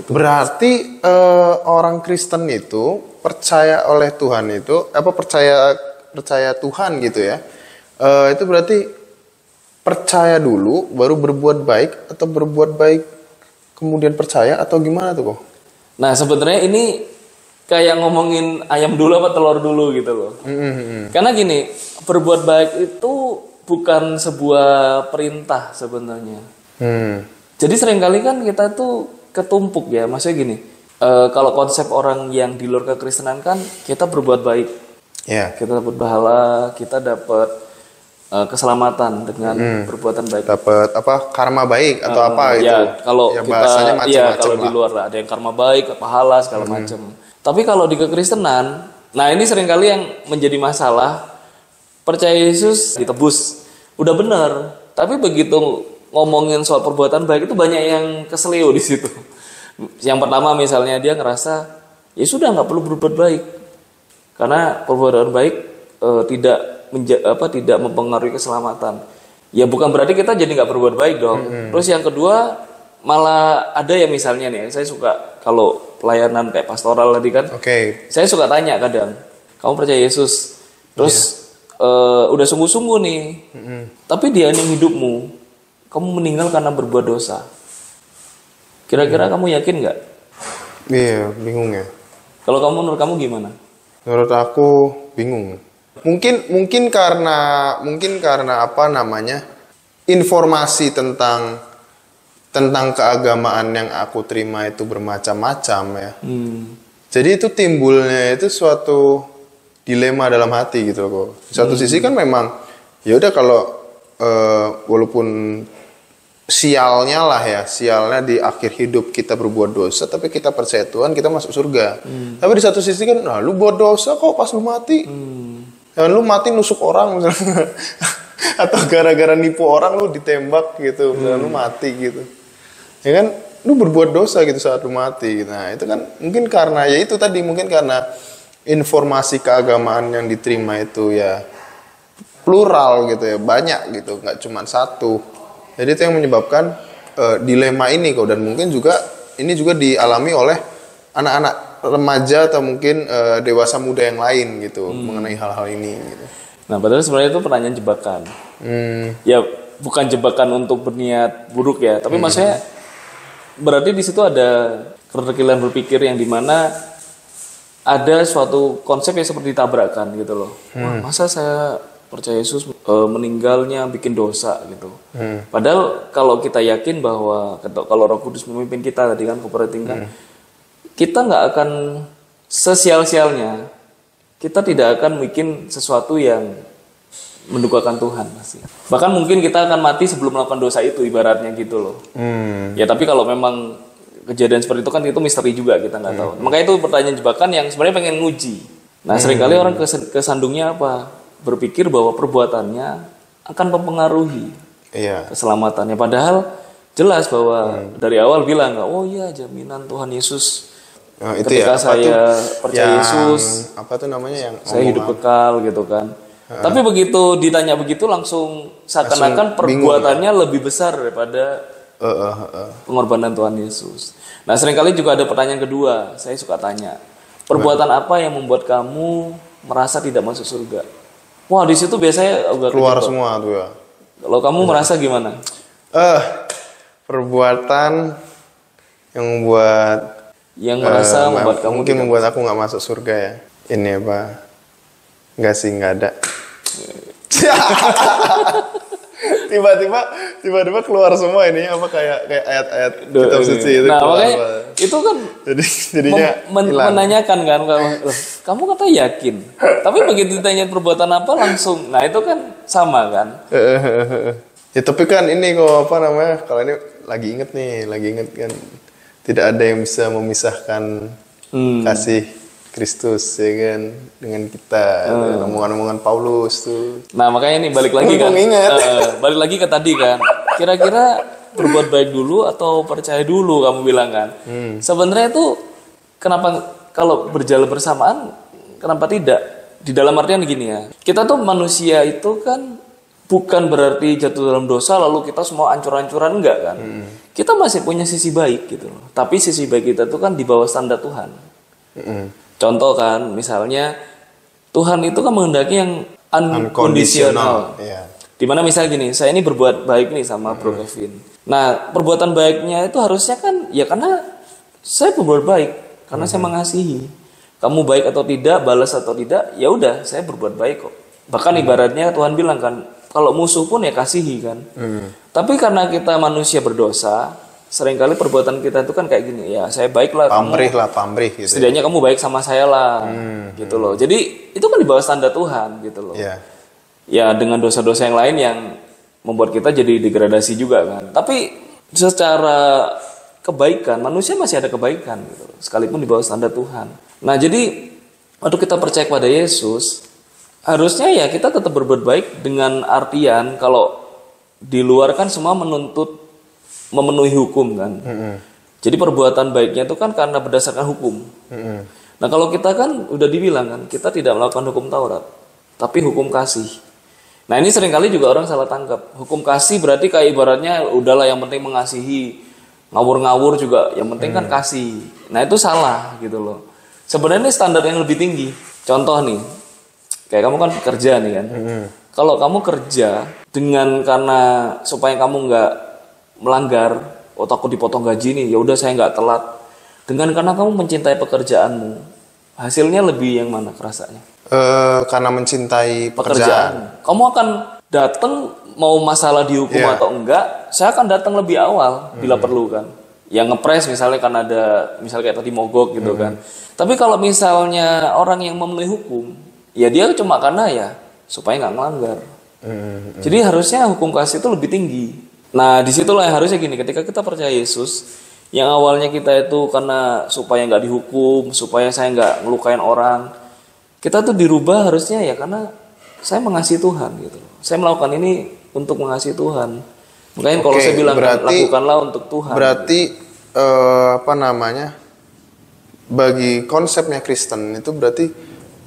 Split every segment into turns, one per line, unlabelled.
Berarti orang Kristen itu percaya oleh Tuhan itu percaya Tuhan gitu ya. Itu berarti percaya dulu baru berbuat baik atau berbuat baik kemudian percaya atau gimana tuh kok?
Nah sebenarnya ini kayak ngomongin ayam dulu apa telur dulu gitu loh. Karena gini, berbuat baik itu bukan sebuah perintah sebenarnya. Jadi seringkali kan kita tuh ketumpuk ya, maksudnya gini. Kalau konsep orang yang di luar kekristenan kan kita berbuat baik, kita dapat pahala, kita dapat keselamatan dengan perbuatan baik.
Dapat karma baik atau apa itu?
Ya kalau
ya,
kita,
bahasanya macam-macam
kalau di luar lah ada yang karma baik, pahala segala macam. Tapi kalau di kekristenan, nah ini seringkali yang menjadi masalah. Percaya Yesus ditebus, udah benar. Tapi begitu ngomongin soal perbuatan baik itu banyak yang keselio di situ. Yang pertama misalnya dia ngerasa ya sudah nggak perlu berbuat baik karena perbuatan baik tidak mempengaruhi keselamatan. Ya bukan berarti kita jadi nggak berbuat baik dong. Terus yang kedua malah ada ya misalnya nih, saya suka kalau pelayanan kayak pastoral tadi kan. Saya suka tanya kadang, kamu percaya Yesus? Terus udah sungguh-sungguh nih, tapi di ending hidupmu kamu meninggal karena berbuat dosa. Kira-kira kamu yakin nggak?
Iya, bingung ya.
Kalau menurut kamu gimana?
Menurut aku bingung. Mungkin karena apa namanya, informasi tentang keagamaan yang aku terima itu bermacam-macam ya. Jadi itu timbulnya itu suatu dilema dalam hati gitu loh. Di satu sisi kan memang ya udah kalau walaupun sialnya di akhir hidup kita berbuat dosa tapi kita percaya Tuhan, kita masuk surga. Tapi di satu sisi kan lu buat dosa kok pas lu mati. Dan lu mati nusuk orang misalnya. Atau gara-gara nipu orang lu ditembak gitu, lu mati gitu. Ya kan lu berbuat dosa gitu saat lu mati. Nah, itu kan mungkin karena ya itu tadi, mungkin karena informasi keagamaan yang diterima itu ya plural gitu ya, banyak gitu, nggak cuma satu. Jadi itu yang menyebabkan dilema ini kok, dan mungkin juga ini juga dialami oleh anak-anak remaja atau mungkin dewasa muda yang lain gitu mengenai hal-hal ini gitu.
Nah, padahal sebenarnya itu pertanyaan jebakan. Ya bukan jebakan untuk berniat buruk ya, tapi maksudnya berarti di situ ada keterkilan berpikir yang dimana ada suatu konsep yang seperti tabrakan gitu loh. Wah, masa saya percaya Yesus meninggalnya bikin dosa gitu. Padahal kalau kita yakin bahwa kalau Roh Kudus memimpin kita tadi kan kan, kita nggak akan sesial-sialnya, kita tidak akan bikin sesuatu yang mendukakan Tuhan pasti. Bahkan mungkin kita akan mati sebelum melakukan dosa itu ibaratnya gitu loh. Ya tapi kalau memang kejadian seperti itu kan itu misteri juga, kita nggak tahu. Makanya itu pertanyaan jebakan yang sebenarnya pengen nguji. Nah seringkali orang kesandungnya apa? Berpikir bahwa perbuatannya akan mempengaruhi keselamatannya. Padahal jelas bahwa dari awal bilang, oh iya jaminan Tuhan Yesus. Ketika saya percaya Yesus,
apa tuh namanya yang
saya hidup kekal gitu kan. Tapi begitu ditanya begitu langsung seakan-akan perbuatannya lebih besar daripada pengorbanan Tuhan Yesus. Nah seringkali juga ada pertanyaan kedua, saya suka tanya, perbuatan apa yang membuat kamu merasa tidak masuk surga? Wah di situ biasanya
keluar semua tuh ya.
Kalau kamu merasa gimana?
Perbuatan yang
merasa membuat kamu
mungkin membuat aku nggak masuk surga ya. Ini apa? Nggak sih, nggak ada. tiba-tiba keluar semua ini apa kayak ayat-ayat kitab suci itu.
Nah makanya itu kan
jadinya
menanyakan kan, kamu kata yakin, tapi begitu ditanya perbuatan apa langsung, nah itu kan sama kan.
Ya tapi kan ini kok apa namanya, kalau ini lagi inget kan tidak ada yang bisa memisahkan kasih Kristus ya kan dengan kita, omongan-omongan Paulus tuh.
Nah makanya ini balik lagi kan, balik lagi ke tadi kan, kira-kira berbuat baik dulu atau percaya dulu kamu bilang kan. Sebenarnya itu kenapa kalau berjalan bersamaan, kenapa tidak? Di dalam artian gini ya, kita tuh manusia itu kan bukan berarti jatuh dalam dosa lalu kita semua ancur-ancuran, enggak kan. Kita masih punya sisi baik gitu loh. Tapi sisi baik kita itu kan di bawah standar Tuhan. Contoh kan, misalnya Tuhan itu kan menghendaki yang unconditional.
Iya.
Dimana misalnya gini, saya ini berbuat baik nih sama Bro Kevin. Nah, perbuatan baiknya itu harusnya kan ya karena saya berbuat baik, karena saya mengasihi. Kamu baik atau tidak, balas atau tidak, ya udah saya berbuat baik kok. Bahkan ibaratnya Tuhan bilang kan, kalau musuh pun ya kasihi kan. Tapi karena kita manusia berdosa, seringkali perbuatan kita itu kan kayak gini, ya saya baik lah.
Pamrih gitu.
Setidaknya kamu baik sama saya lah, gitu loh. Jadi itu kan di bawah standar Tuhan, gitu loh. Ya dengan dosa-dosa yang lain yang membuat kita jadi degradasi juga kan. Tapi secara kebaikan, manusia masih ada kebaikan, gitu loh. Sekalipun di bawah standar Tuhan. Nah jadi waktu kita percaya kepada Yesus, harusnya ya kita tetap berbuat baik dengan artian kalau di luar kan semua menuntut memenuhi hukum kan. Jadi perbuatan baiknya itu kan karena berdasarkan hukum. Nah kalau kita kan udah dibilang kan kita tidak melakukan hukum Taurat, tapi hukum kasih. Nah ini seringkali juga orang salah tangkap. Hukum kasih berarti kayak ibaratnya udahlah yang penting mengasihi, ngawur-ngawur juga yang penting kan kasih. Nah itu salah gitu loh. Sebenarnya standar yang lebih tinggi. Contoh nih, kayak kamu kan kerja nih kan. Kalau kamu kerja dengan karena supaya kamu nggak melanggar, oh takut dipotong gaji nih, ya udah saya nggak telat. Dengan karena kamu mencintai pekerjaanmu, hasilnya lebih yang mana kerasanya?
Karena mencintai pekerjaan.
Kamu akan datang mau masalah dihukum atau enggak, saya akan datang lebih awal bila perlu kan. Yang ngepres misalnya kan ada, misalnya kayak tadi mogok gitu kan. Tapi kalau misalnya orang yang memenuhi hukum, ya dia cuma karena ya supaya nggak melanggar. Jadi harusnya hukum kasih itu lebih tinggi. Nah disitulah yang harusnya gini, ketika kita percaya Yesus, yang awalnya kita itu karena supaya nggak dihukum, supaya saya nggak ngelukain orang, kita tuh dirubah harusnya ya karena saya mengasihi Tuhan gitu. Saya melakukan ini untuk mengasihi Tuhan. Makanya kalau saya bilang lakukanlah untuk Tuhan.
Berarti bagi konsepnya Kristen itu berarti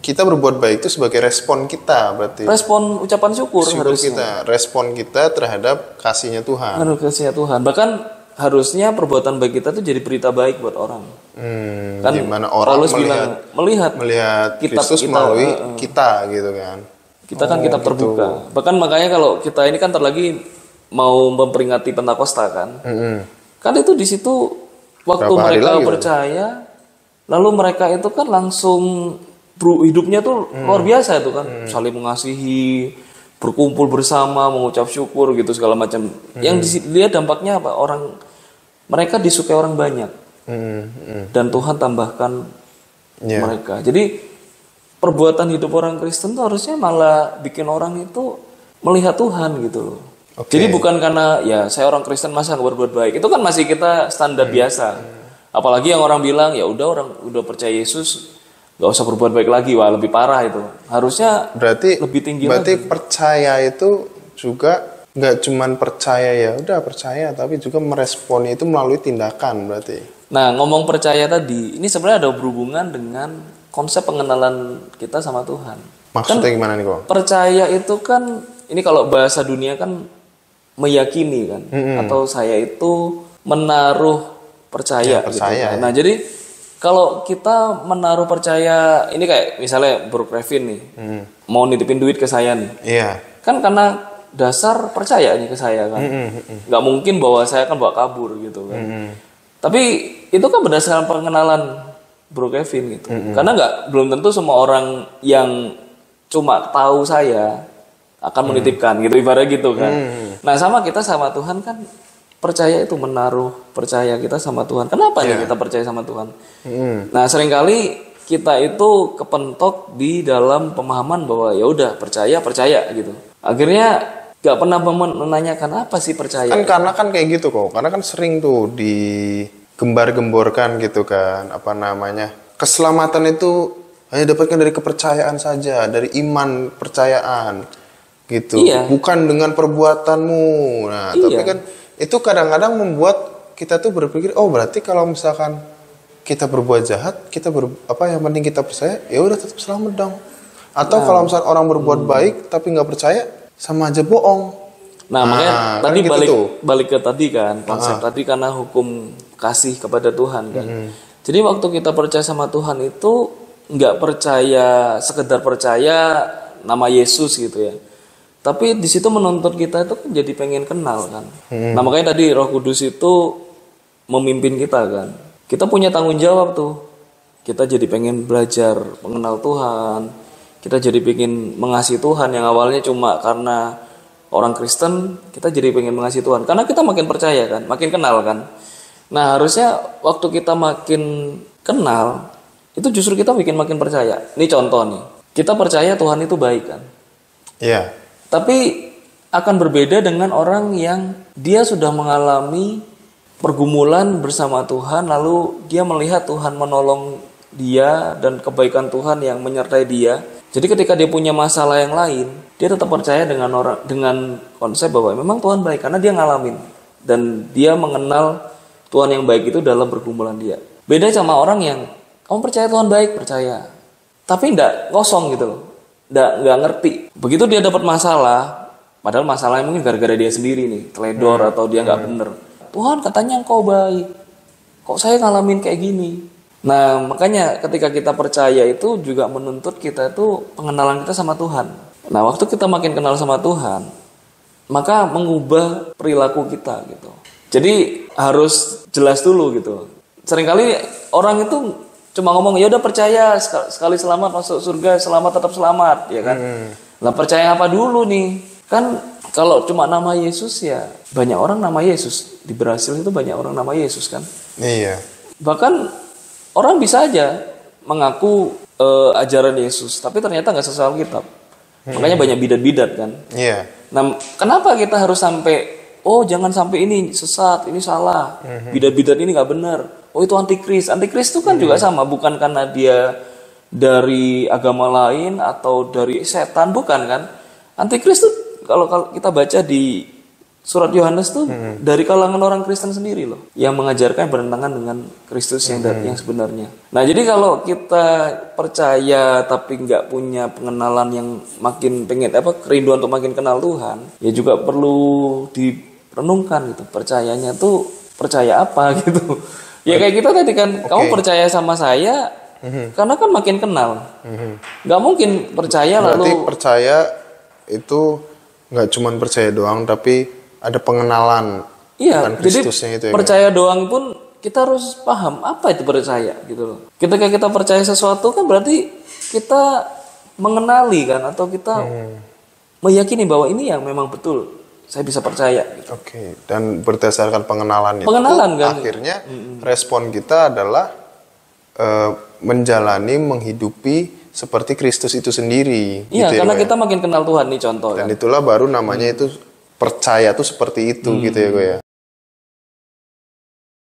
kita berbuat baik itu sebagai respon kita, berarti
respon ucapan syukur harusnya.
Kita, respon kita terhadap kasihnya Tuhan.
Kasihnya Tuhan. Bahkan harusnya perbuatan baik kita tuh jadi berita baik buat orang.
Kan gimana orang
melihat
Kristus melalui kita gitu kan.
Kita kan kitab terbuka. Bahkan makanya kalau kita ini kan lagi mau memperingati Pentakosta kan. Kan itu di situ waktu mereka percaya, lalu mereka itu kan langsung hidupnya tuh luar biasa itu kan, saling mengasihi, berkumpul bersama, mengucap syukur gitu segala macam. Yang dilihat dampaknya apa? Mereka disukai orang banyak, dan Tuhan tambahkan mereka. Jadi perbuatan hidup orang Kristen tuh harusnya malah bikin orang itu melihat Tuhan gitu loh. Jadi bukan karena ya saya orang Kristen masa nggak berbuat baik, itu kan masih kita standar biasa. Apalagi yang orang bilang ya orang udah percaya Yesus nggak usah berbuat baik lagi, wah lebih parah itu. Harusnya lebih tinggi.
Berarti percaya itu juga nggak cuman percaya ya udah percaya, tapi juga meresponnya itu melalui tindakan berarti.
Nah ngomong percaya tadi, ini sebenarnya ada berhubungan dengan konsep pengenalan kita sama Tuhan.
Maksudnya
kan,
gimana nih kok?
Percaya itu kan, ini kalau bahasa dunia kan meyakini kan, atau saya itu menaruh percaya. Gitu kan. Nah jadi kalau kita menaruh percaya, ini kayak misalnya Bro Kevin nih, mau nitipin duit ke saya nih, kan karena dasar percaya nih ke saya kan, nggak mungkin bahwa saya kan bawa kabur gitu kan. Tapi itu kan berdasarkan pengenalan Bro Kevin gitu, karena belum tentu semua orang yang cuma tahu saya akan menitipkan gitu, ibarat gitu kan. Nah sama kita sama Tuhan kan. Percaya itu menaruh percaya kita sama Tuhan. Kenapa nih kita percaya sama Tuhan? Nah seringkali kita itu kepentok di dalam pemahaman bahwa ya udah percaya gitu. Akhirnya nggak pernah menanyakan apa sih percaya.
Kan karena kan kayak gitu kok. Karena kan sering tuh digembar-gemborkan gitu kan. Keselamatan itu hanya dapatkan dari kepercayaan saja, dari iman percayaan gitu. Bukan dengan perbuatanmu. Nah tapi kan itu kadang-kadang membuat kita tuh berpikir, oh berarti kalau misalkan kita berbuat jahat, yang penting kita percaya, ya udah tetap selamat dong. Atau kalau misalkan orang berbuat baik tapi nggak percaya, sama aja bohong.
Nah, makanya
kan
tadi
gitu
balik ke tadi kan, konsep tadi karena hukum kasih kepada Tuhan kan. Jadi waktu kita percaya sama Tuhan itu nggak percaya sekedar percaya nama Yesus gitu ya. Tapi di situ menuntut kita itu kan jadi pengen kenal kan. Nah, makanya tadi Roh Kudus itu memimpin kita kan. Kita punya tanggung jawab tuh. Kita jadi pengen belajar mengenal Tuhan. Kita jadi pengen mengasihi Tuhan yang awalnya cuma karena orang Kristen, kita jadi pengen mengasihi Tuhan. Karena kita makin percaya kan, makin kenal kan. Nah, harusnya waktu kita makin kenal, itu justru kita bikin makin percaya. Ini contoh nih. Kita percaya Tuhan itu baik kan.
Iya.
Tapi akan berbeda dengan orang yang dia sudah mengalami pergumulan bersama Tuhan, lalu dia melihat Tuhan menolong dia dan kebaikan Tuhan yang menyertai dia. Jadi ketika dia punya masalah yang lain, dia tetap percaya dengan konsep bahwa memang Tuhan baik karena dia ngalamin dan dia mengenal Tuhan yang baik itu dalam pergumulan dia. Beda sama orang yang kamu percaya Tuhan baik, percaya, tapi enggak, kosong gitu loh. Nggak ngerti. Begitu dia dapat masalah, padahal masalahnya mungkin gara-gara dia sendiri nih, teledor atau dia nggak bener. Tuhan katanya engkau baik, kok saya ngalamin kayak gini. Nah, makanya ketika kita percaya itu juga menuntut kita itu pengenalan kita sama Tuhan. Nah, waktu kita makin kenal sama Tuhan, maka mengubah perilaku kita gitu. Jadi harus jelas dulu gitu. Seringkali orang itu cuma ngomong, ya udah percaya sekali selamat masuk surga, selamat tetap selamat, ya kan? Lah percaya apa dulu nih? Kan kalau cuma nama Yesus ya banyak orang nama Yesus. Di Brasil itu banyak orang nama Yesus kan?
Iya.
Bahkan orang bisa aja mengaku ajaran Yesus, tapi ternyata nggak sesuai Alkitab. Makanya banyak bidat-bidat kan?
Iya.
Nah, kenapa kita harus sampai jangan sampai ini sesat, ini salah, bidat-bidat ini nggak benar. Oh itu antikris. Antikris itu kan juga sama, bukan karena dia dari agama lain atau dari setan, bukan kan? Antikris itu kalau kita baca di surat Yohanes tuh dari kalangan orang Kristen sendiri loh, yang mengajarkan bertentangan dengan Kristus yang sebenarnya. Nah jadi kalau kita percaya tapi nggak punya pengenalan yang makin kerinduan untuk makin kenal Tuhan, ya juga perlu direnungkan gitu. Percayanya tuh percaya apa gitu. Ya kayak kita tadi kan, kamu percaya sama saya karena kan makin kenal. Nggak mungkin percaya
berarti
lalu
percaya itu nggak cuma percaya doang, tapi ada pengenalan
iya,
akan Kristusnya itu ya.
Percaya doang pun kita harus paham apa itu percaya gitu loh. Ketika kita percaya sesuatu kan berarti kita mengenali kan, atau kita meyakini bahwa ini yang memang betul. Saya bisa percaya gitu.
Oke, dan berdasarkan pengenalan itu
kan?
Akhirnya respon kita adalah menghidupi seperti Kristus itu sendiri.
Iya,
gitu
karena
ya,
kita makin kenal Tuhan nih contoh.
dan itulah baru namanya itu percaya tuh seperti itu gitu ya gue ya.